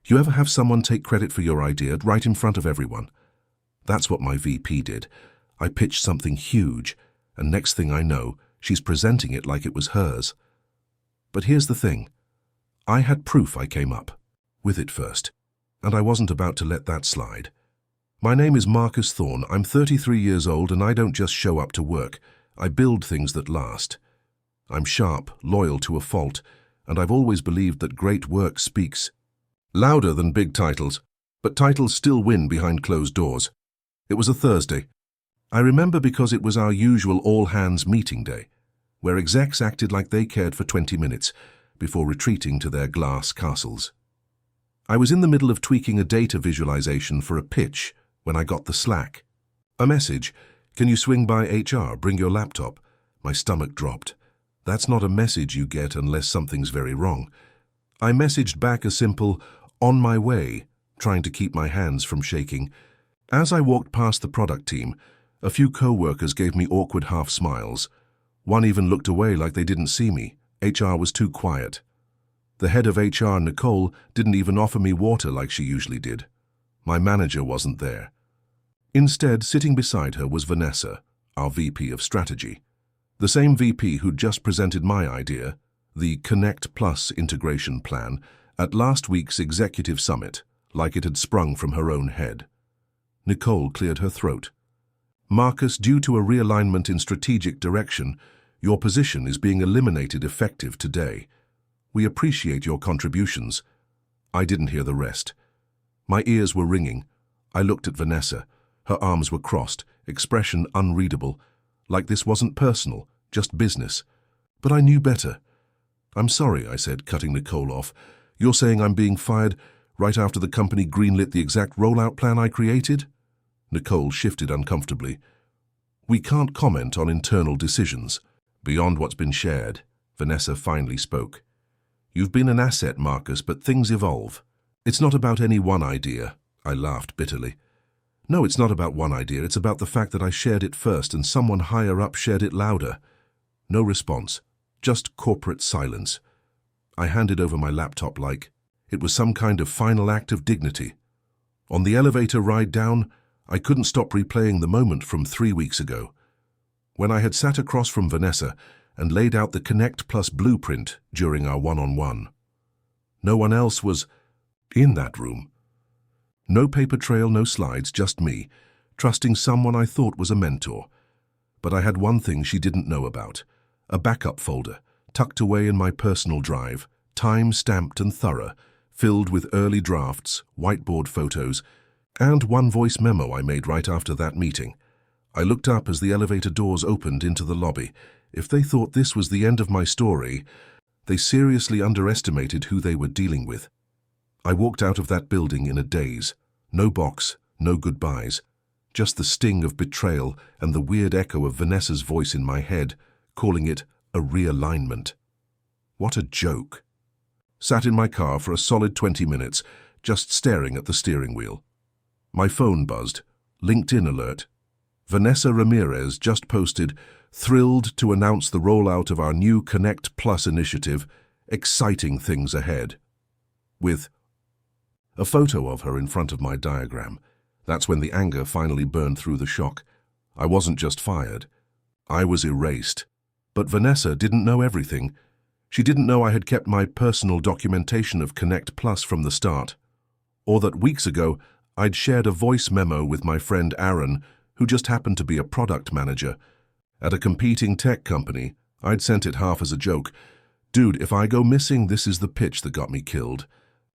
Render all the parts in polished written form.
You ever have someone take credit for your idea right in front of everyone? That's what my VP did. I pitched something huge, and next thing I know, she's presenting it like it was hers. But here's the thing. I had proof I came up with it first, and I wasn't about to let that slide. My name is Marcus Thorne. I'm 33 years old, and I don't just show up to work. I build things that last. I'm sharp, loyal to a fault, and I've always believed that great work speaks louder than big titles, but titles still win behind closed doors. It was a Thursday. I remember because it was our usual all-hands meeting day, where execs acted like they cared for 20 minutes before retreating to their glass castles. I was in the middle of tweaking a data visualization for a pitch when I got the Slack. A message, "Can you swing by HR, bring your laptop?" My stomach dropped. That's not a message you get unless something's very wrong. I messaged back a simple, "On my way," trying to keep my hands from shaking. As I walked past the product team, a few co-workers gave me awkward half smiles. One even looked away like they didn't see me. HR was too quiet. The head of HR, Nicole, didn't even offer me water like she usually did. My manager wasn't there. Instead, sitting beside her was Vanessa, our VP of Strategy. The same VP who'd just presented my idea, the Connect Plus integration plan, at last week's executive summit, like it had sprung from her own head. Nicole cleared her throat. "Marcus, due to a realignment in strategic direction, your position is being eliminated effective today. We appreciate your contributions." I didn't hear the rest. My ears were ringing. I looked at Vanessa. Her arms were crossed, expression unreadable, like this wasn't personal, just business. But I knew better. "I'm sorry," I said, cutting Nicole off. "You're saying I'm being fired right after the company greenlit the exact rollout plan I created?" Nicole shifted uncomfortably. "We can't comment on internal decisions beyond what's been shared," Vanessa finally spoke. "You've been an asset, Marcus, but things evolve. It's not about any one idea." I laughed bitterly. "No, it's not about one idea. It's about the fact that I shared it first and someone higher up shared it louder." No response, just corporate silence. I handed over my laptop like it was some kind of final act of dignity. On the elevator ride down, I couldn't stop replaying the moment from 3 weeks ago, when I had sat across from Vanessa and laid out the Connect Plus blueprint during our one-on-one. No one else was in that room. No paper trail, no slides, just me, trusting someone I thought was a mentor. But I had one thing she didn't know about, a backup folder, tucked away in my personal drive, time-stamped and thorough, filled with early drafts, whiteboard photos, and one voice memo I made right after that meeting. I looked up as the elevator doors opened into the lobby. If they thought this was the end of my story, they seriously underestimated who they were dealing with. I walked out of that building in a daze. No box, no goodbyes, just the sting of betrayal and the weird echo of Vanessa's voice in my head, calling it a realignment. What a joke. Sat in my car for a solid 20 minutes, just staring at the steering wheel. My phone buzzed. LinkedIn alert. Vanessa Ramirez just posted, "Thrilled to announce the rollout of our new Connect Plus initiative. Exciting things ahead." With a photo of her in front of my diagram. That's when the anger finally burned through the shock. I wasn't just fired. I was erased. But Vanessa didn't know everything. She didn't know I had kept my personal documentation of Connect Plus from the start, or that weeks ago I'd shared a voice memo with my friend Aaron, who just happened to be a product manager. At a competing tech company, I'd sent it half as a joke. "Dude, if I go missing, this is the pitch that got me killed."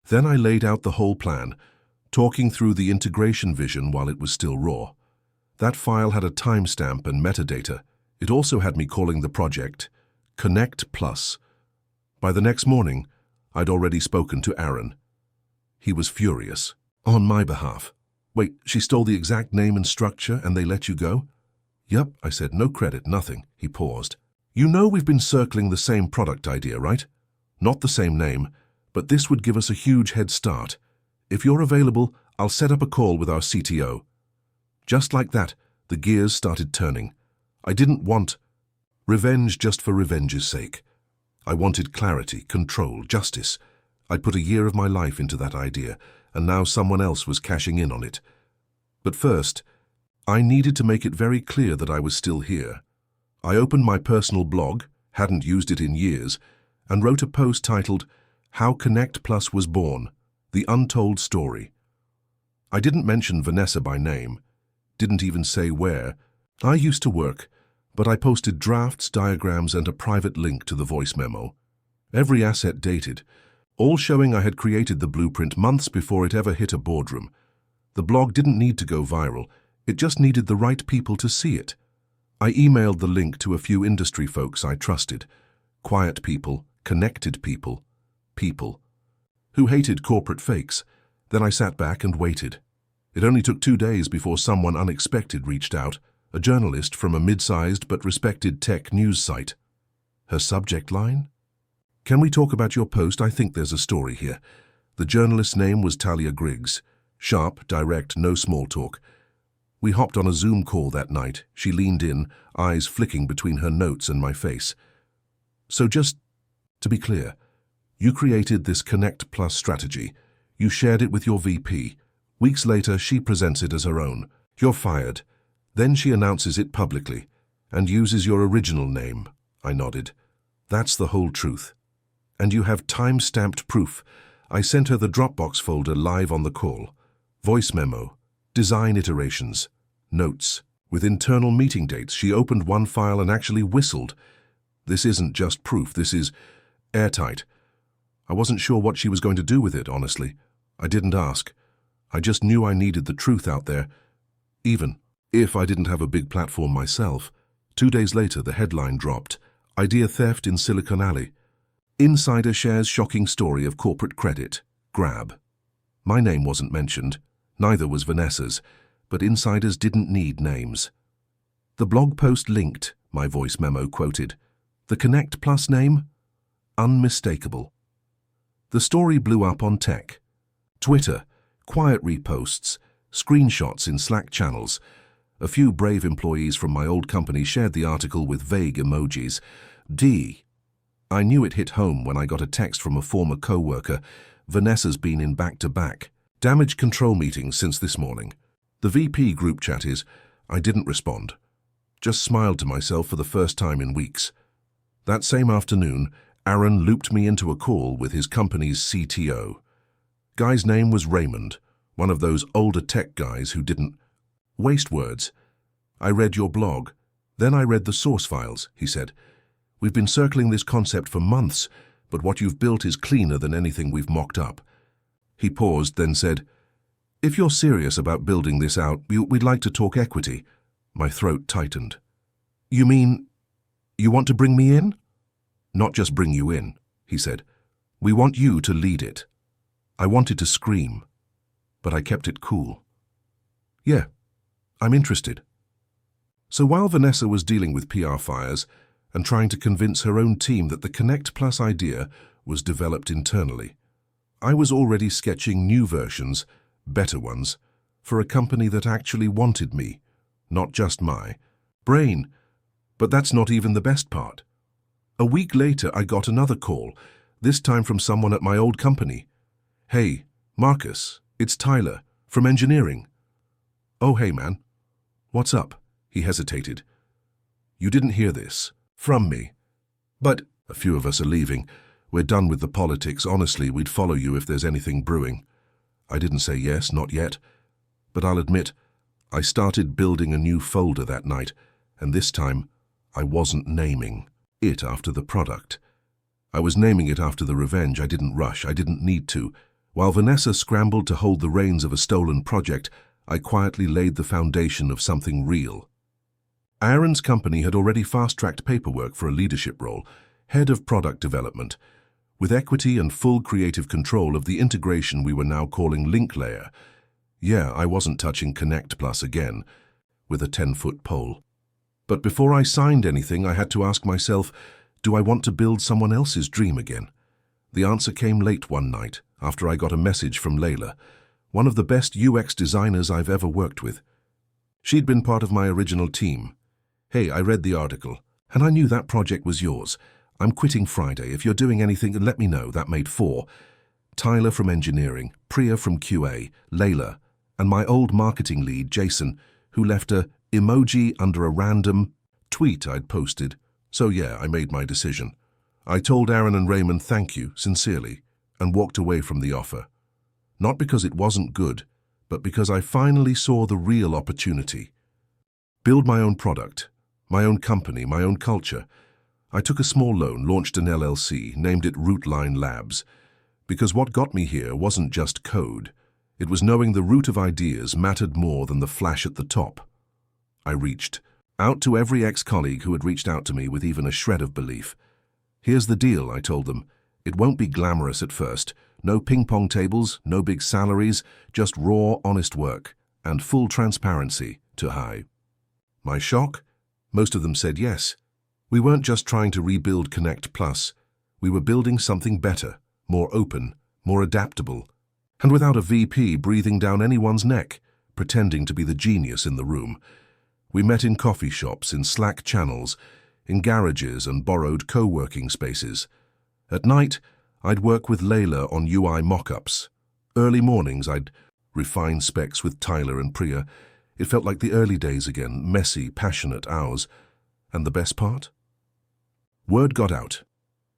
Then I laid out the whole plan, talking through the integration vision while it was still raw. That file had a timestamp and metadata. It also had me calling the project Connect Plus. By the next morning, I'd already spoken to Aaron. He was furious. On my behalf. "Wait, she stole the exact name and structure and they let you go?" "Yep," I said, "no credit, nothing." He paused. "You know we've been circling the same product idea, right? Not the same name, but this would give us a huge head start. If you're available, I'll set up a call with our CTO." Just like that, the gears started turning. I didn't want revenge just for revenge's sake. I wanted clarity, control, justice. I'd put a year of my life into that idea, and now someone else was cashing in on it. But first, I needed to make it very clear that I was still here. I opened my personal blog, hadn't used it in years, and wrote a post titled, "How Connect Plus Was Born, The Untold Story." I didn't mention Vanessa by name, didn't even say where. I used to work, but I posted drafts, diagrams, and a private link to the voice memo. Every asset dated, all showing I had created the blueprint months before it ever hit a boardroom. The blog didn't need to go viral, it just needed the right people to see it. I emailed the link to a few industry folks I trusted, quiet people, connected people, who hated corporate fakes. Then I sat back and waited. It only took 2 days before someone unexpected reached out, a journalist from a mid-sized but respected tech news site. Her subject line? "Can we talk about your post? I think there's a story here." The journalist's name was Talia Griggs. Sharp, direct, no small talk. We hopped on a Zoom call that night. She leaned in, eyes flicking between her notes and my face. "So just to be clear, you created this Connect Plus strategy. You shared it with your VP. Weeks later, she presents it as her own. You're fired. Then she announces it publicly and uses your original name." I nodded. "That's the whole truth. And you have time-stamped proof." I sent her the Dropbox folder live on the call. Voice memo, design iterations, notes. With internal meeting dates, she opened one file and actually whistled. This isn't just proof, this is airtight. I wasn't sure what she was going to do with it, honestly. I didn't ask. I just knew I needed the truth out there, even if I didn't have a big platform myself. 2 days later, the headline dropped. Idea theft in Silicon Alley. Insider shares shocking story of corporate credit. Grab. My name wasn't mentioned. Neither was Vanessa's, but insiders didn't need names. The blog post linked, my voice memo quoted. The Connect Plus name? Unmistakable. The story blew up on tech. Twitter, quiet reposts, screenshots in Slack channels. A few brave employees from my old company shared the article with vague emojis. I knew it hit home when I got a text from a former co-worker. Vanessa's been in back-to-back damage control meetings since this morning. The VP group chat is, I didn't respond. Just smiled to myself for the first time in weeks. That same afternoon, Aaron looped me into a call with his company's CTO. Guy's name was Raymond, one of those older tech guys who didn't waste words. "I read your blog. Then I read the source files," he said. "We've been circling this concept for months, but what you've built is cleaner than anything we've mocked up." He paused, then said, "If you're serious about building this out, we'd like to talk equity." My throat tightened. "You mean you want to bring me in?" "Not just bring you in," he said. "We want you to lead it." I wanted to scream, but I kept it cool. "Yeah, I'm interested." So while Vanessa was dealing with PR fires and trying to convince her own team that the Connect Plus idea was developed internally, I was already sketching new versions, better ones, for a company that actually wanted me, not just my brain. But that's not even the best part. A week later, I got another call, this time from someone at my old company. "Hey, Marcus, it's Tyler, from engineering." "Oh, hey, man. What's up?" He hesitated. "You didn't hear this from me. But a few of us are leaving. We're done with the politics. Honestly, we'd follow you if there's anything brewing." I didn't say yes, not yet. But I'll admit, I started building a new folder that night, and this time I wasn't naming it after the product. I was naming it after the revenge. I didn't rush. I didn't need to. While Vanessa scrambled to hold the reins of a stolen project, I quietly laid the foundation of something real. Aaron's company had already fast-tracked paperwork for a leadership role, head of product development, with equity and full creative control of the integration we were now calling Link Layer. Yeah, I wasn't touching Connect Plus again, with a 10-foot pole. But before I signed anything, I had to ask myself, do I want to build someone else's dream again? The answer came late one night, after I got a message from Layla, one of the best UX designers I've ever worked with. She'd been part of my original team. "Hey, I read the article, and I knew that project was yours. I'm quitting Friday. If you're doing anything, let me know." That made 4. Tyler from engineering, Priya from QA, Layla, and my old marketing lead, Jason, who left a emoji under a random tweet I'd posted. So yeah, I made my decision. I told Aaron and Raymond thank you, sincerely, and walked away from the offer. Not because it wasn't good, but because I finally saw the real opportunity. Build my own product, my own company, my own culture. I took a small loan, launched an LLC, named it Rootline Labs, because what got me here wasn't just code. It was knowing the root of ideas mattered more than the flash at the top. I reached out to every ex-colleague who had reached out to me with even a shred of belief. Here's the deal, I told them. It won't be glamorous at first. No ping-pong tables, no big salaries, just raw, honest work, and full transparency to high. My shock? Most of them said yes. We weren't just trying to rebuild Connect Plus. We were building something better, more open, more adaptable, and without a VP breathing down anyone's neck, pretending to be the genius in the room. We met in coffee shops, in Slack channels, in garages and borrowed co-working spaces. At night, I'd work with Layla on UI mock-ups. Early mornings, I'd refine specs with Tyler and Priya. It felt like the early days again, messy, passionate hours. And the best part? Word got out.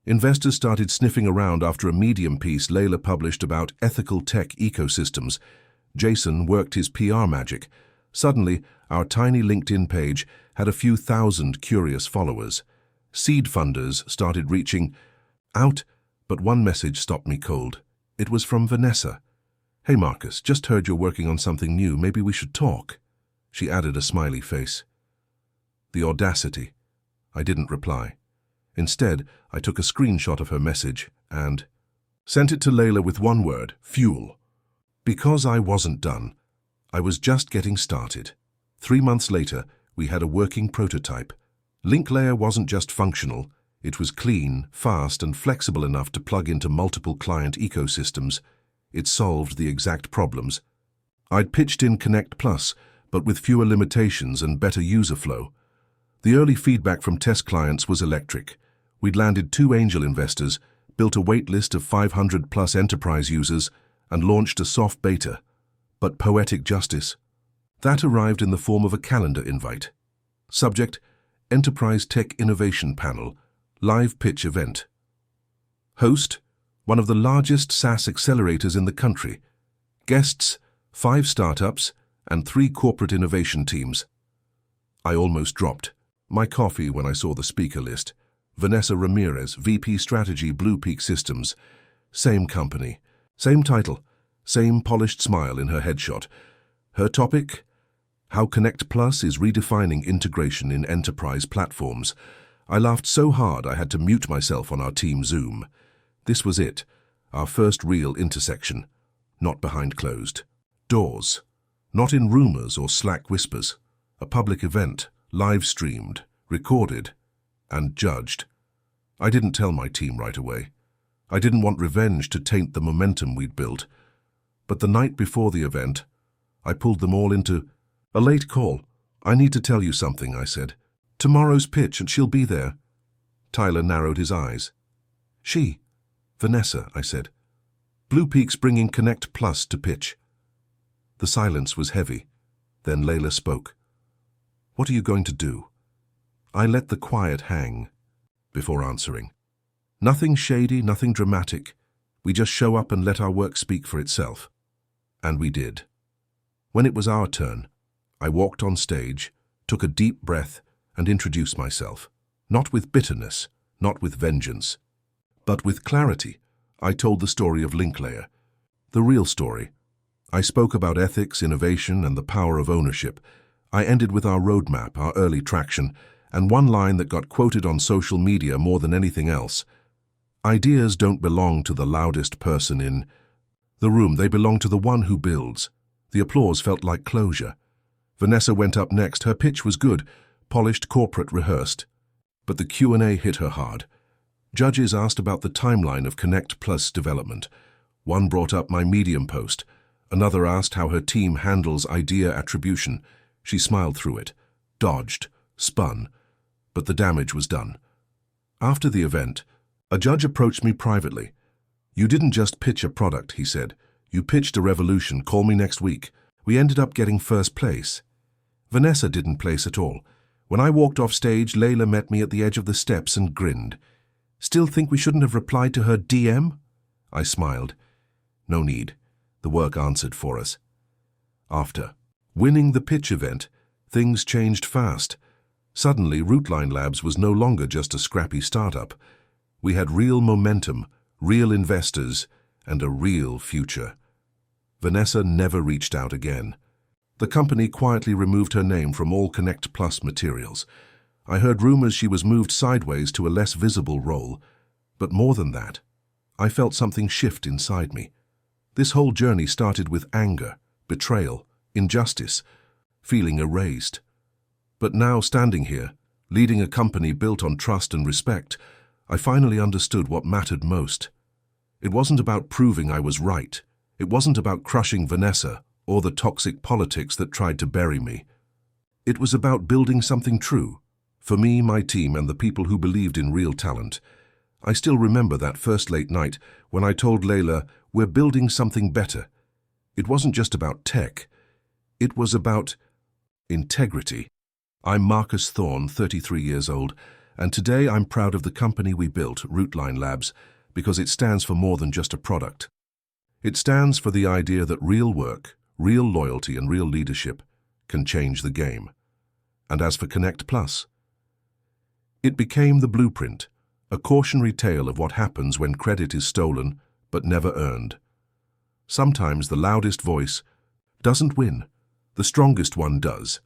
Investors started sniffing around after a Medium piece Layla published about ethical tech ecosystems. Jason worked his PR magic. Suddenly, our tiny LinkedIn page had a few thousand curious followers. Seed funders started reaching out, but one message stopped me cold. It was from Vanessa. "Hey Marcus, just heard you're working on something new. Maybe we should talk." She added a smiley face. The audacity. I didn't reply. Instead, I took a screenshot of her message and sent it to Layla with one word: fuel. Because I wasn't done. I was just getting started. 3 months later, we had a working prototype. Link Layer wasn't just functional. It was clean, fast, and flexible enough to plug into multiple client ecosystems. It solved the exact problems. I'd pitched in Connect Plus, but with fewer limitations and better user flow. The early feedback from test clients was electric. We'd landed 2 angel investors, built a waitlist of 500+ enterprise users, and launched a soft beta. But poetic justice. That arrived in the form of a calendar invite. Subject: Enterprise Tech Innovation Panel, live pitch event. Host: one of the largest SaaS accelerators in the country. Guests: 5 startups and 3 corporate innovation teams. I almost dropped my coffee when I saw the speaker list. Vanessa Ramirez, VP Strategy, Blue Peak Systems. Same company, same title, same polished smile in her headshot. Her topic? How Connect Plus is redefining integration in enterprise platforms. I laughed so hard I had to mute myself on our team Zoom. This was it, our first real intersection. Not behind closed doors. Not in rumors or Slack whispers. A public event, live-streamed, recorded, and judged. I didn't tell my team right away. I didn't want revenge to taint the momentum we'd built. But the night before the event, I pulled them all into a late call. "I need to tell you something," I said. "Tomorrow's pitch and she'll be there." Tyler narrowed his eyes. "She? Vanessa," I said. "Blue Peak's bringing Connect Plus to pitch." The silence was heavy. Then Layla spoke. "What are you going to do?" I let the quiet hang before answering. Nothing shady, nothing dramatic. We just show up and let our work speak for itself. And we did. When it was our turn, I walked on stage, took a deep breath, and introduced myself. Not with bitterness, not with vengeance, but with clarity. I told the story of Link Layer. The real story. I spoke about ethics, innovation, and the power of ownership. I ended with our roadmap, our early traction, and one line that got quoted on social media more than anything else. Ideas don't belong to the loudest person in the room. They belong to the one who builds. The applause felt like closure. Vanessa went up next. Her pitch was good, polished, corporate, rehearsed. But the Q&A hit her hard. Judges asked about the timeline of Connect Plus development. One brought up my Medium post. Another asked how her team handles idea attribution. She smiled through it, dodged, spun, but the damage was done. After the event, a judge approached me privately. You didn't just pitch a product, he said. You pitched a revolution. Call me next week. We ended up getting first place. Vanessa didn't place at all. When I walked off stage, Layla met me at the edge of the steps and grinned. Still think we shouldn't have replied to her DM? I smiled. No need. The work answered for us. After winning the pitch event, things changed fast. Suddenly, Rootline Labs was no longer just a scrappy startup. We had real momentum, real investors, and a real future. Vanessa never reached out again. The company quietly removed her name from all Connect Plus materials. I heard rumors she was moved sideways to a less visible role. But more than that, I felt something shift inside me. This whole journey started with anger, betrayal, injustice, feeling erased. But now, standing here, leading a company built on trust and respect, I finally understood what mattered most. It wasn't about proving I was right. It wasn't about crushing Vanessa or the toxic politics that tried to bury me. It was about building something true, for me, my team, and the people who believed in real talent. I still remember that first late night when I told Layla, we're building something better. It wasn't just about tech. It was about integrity. I'm Marcus Thorne, 33 years old, and today I'm proud of the company we built, Rootline Labs, because it stands for more than just a product. It stands for the idea that real work, real loyalty, and real leadership can change the game. And as for Connect Plus, it became the blueprint, a cautionary tale of what happens when credit is stolen but never earned. Sometimes the loudest voice doesn't win, the strongest one does.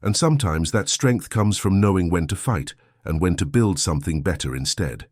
And sometimes that strength comes from knowing when to fight and when to build something better instead.